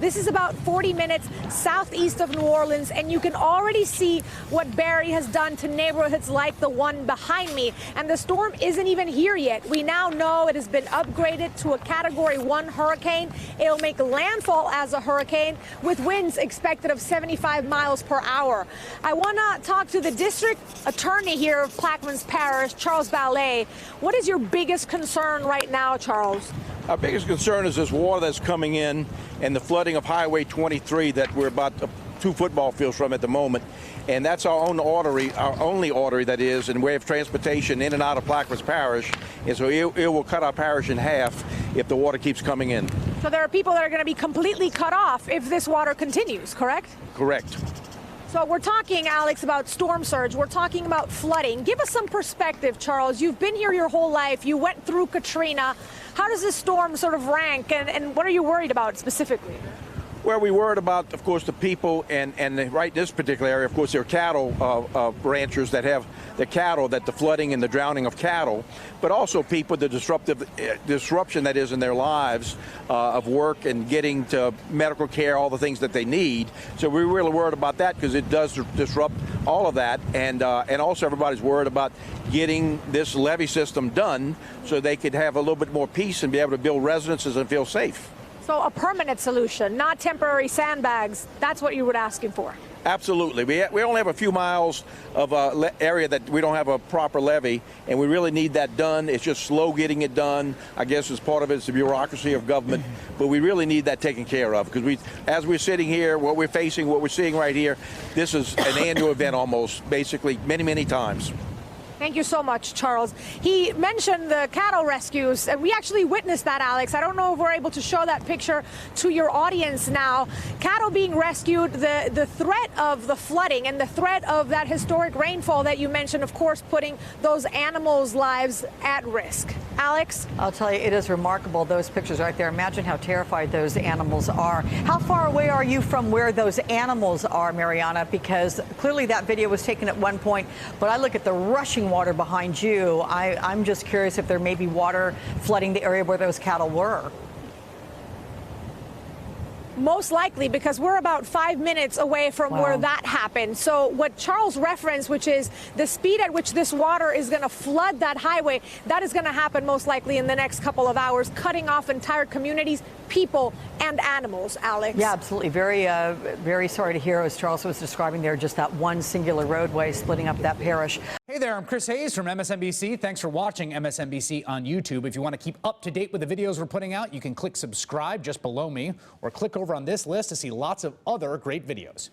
This is about 40 minutes southeast of New Orleans, and you can already see what Barry has done to neighborhoods like the one behind me. And the storm isn't even here yet. We now know it has been upgraded to a Category 1 hurricane. It'll make landfall as a hurricane with winds expected of 75 miles per hour. I want to talk to the district attorney here of Plaquemines Parish, Charles Ballet. What is your biggest concern right now, Charles? Our biggest concern is this water that's coming in and the flooding of Highway 23 that we're about 2 football fields from at the moment. And that's our own artery, our only artery that is in way of transportation in and out of Plaquemines Parish. And so it will cut our parish in half if the water keeps coming in. So there are people that are going to be completely cut off if this water continues, correct? Correct. So we're talking, Alex, about storm surge. We're talking about flooding. Give us some perspective, Charles. You've been here your whole life. You went through Katrina. How does this storm sort of rank, and what are you worried about specifically? Well, we worried about, of course, the people, and right in this particular area, of course, there are cattle ranchers that have the cattle, that the flooding and the drowning of cattle, but also people, the disruption that is in their lives of work and getting to medical care, all the things that they need. So we're really worried about that because it does disrupt all of that, and also everybody's worried about getting this levee system done so they could have a little bit more peace and be able to build residences and feel safe. So a permanent solution, not temporary sandbags. That's what you were asking for. Absolutely. We only have a few miles of area that we don't have a proper levee, and we really need that done. It's just slow getting it done. I guess as part of it is the bureaucracy of government, but we really need that taken care of because as we're sitting here, what we're facing, what we're seeing right here, this is an annual event almost, basically many, many times. Thank you so much, Charles. He mentioned the cattle rescues, and we actually witnessed that, Alex. I don't know if we're able to show that picture to your audience now. Cattle being rescued, the threat of the flooding and the threat of that historic rainfall that you mentioned, of course, putting those animals' lives at risk. Alex? I'll tell you, it is remarkable, those pictures right there. Imagine how terrified those animals are. How far away are you from where those animals are, Mariana? Because clearly that video was taken at one point, but I look at the rushing water behind you. I'm just curious if there may be water flooding the area where those cattle were. Most likely, because we're about 5 minutes away from where that happened. So what Charles referenced, which is the speed at which this water is going to flood that highway, that is going to happen most likely in the next couple of hours, cutting off entire communities, people, and animals, Alex. Yeah, absolutely. Very sorry to hear, as Charles was describing there, just that one singular roadway splitting up that parish. Hey there, I'm Chris Hayes from MSNBC. Thanks for watching MSNBC on YouTube. If you want to keep up to date with the videos we're putting out, you can click subscribe just below me or click over on this list to see lots of other great videos.